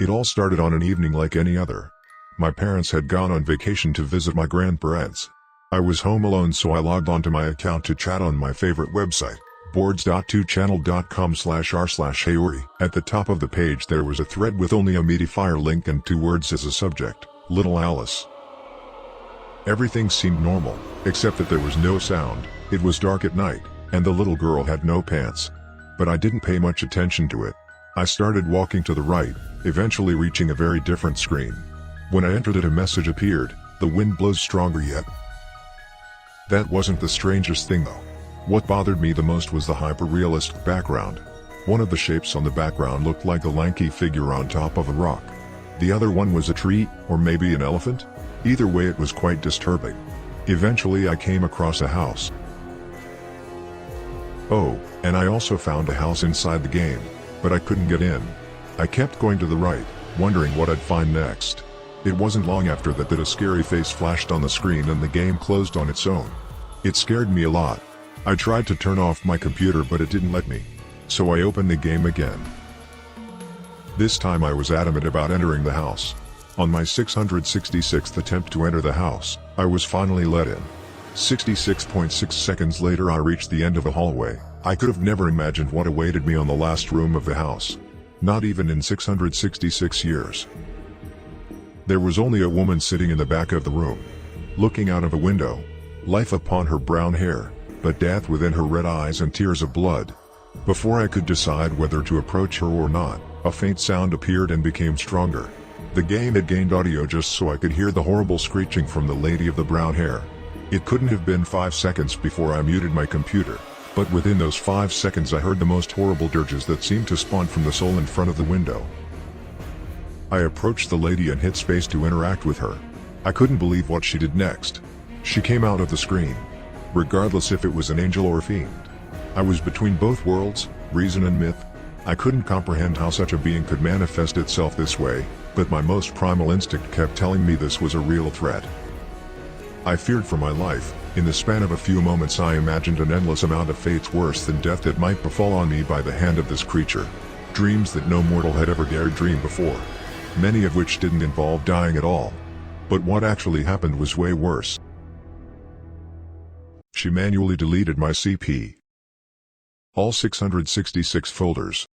It all started on an evening like any other. My parents had gone on vacation to visit my grandparents. I was home alone, so I logged onto my account to chat on my favorite website, boards.2channel.com/r/heyori. At the top of the page there was a thread with only a Mediafire link and 2 words as a subject, Little Alice. Everything seemed normal, except that there was no sound, it was dark at night, and the little girl had no pants. But I didn't pay much attention to it. I started walking to the right, eventually reaching a very different screen. When I entered it, a message appeared: "The wind blows stronger yet." That wasn't the strangest thing though. What bothered me the most was the hyper-realistic background. One of the shapes on the background looked like a lanky figure on top of a rock. The other one was a tree, or maybe an elephant? Either way, it was quite disturbing. Eventually I came across a house. Oh, and I also found a house inside the game, but I couldn't get in. I kept going to the right, wondering what I'd find next. It wasn't long after that a scary face flashed on the screen and the game closed on its own. It scared me a lot. I tried to turn off my computer but it didn't let me. So I opened the game again. This time I was adamant about entering the house. On my 666th attempt to enter the house, I was finally let in. 66.6 seconds later I reached the end of a hallway. I could have never imagined what awaited me on the last room of the house. Not even in 666 years. There was only a woman sitting in the back of the room, looking out of a window. Life upon her brown hair, but death within her red eyes and tears of blood. Before I could decide whether to approach her or not, a faint sound appeared and became stronger. The game had gained audio just so I could hear the horrible screeching from the lady of the brown hair. It couldn't have been 5 seconds before I muted my computer, but within those 5 seconds I heard the most horrible dirges that seemed to spawn from the soul in front of the window. I approached the lady and hit space to interact with her. I couldn't believe what she did next. She came out of the screen. Regardless if it was an angel or a fiend. I was between both worlds, reason and myth. I couldn't comprehend how such a being could manifest itself this way, but my most primal instinct kept telling me this was a real threat. I feared for my life. In the span of a few moments I imagined an endless amount of fates worse than death that might befall on me by the hand of this creature. Dreams that no mortal had ever dared dream before. Many of which didn't involve dying at all. But what actually happened was way worse. She manually deleted my CP. All 666 folders.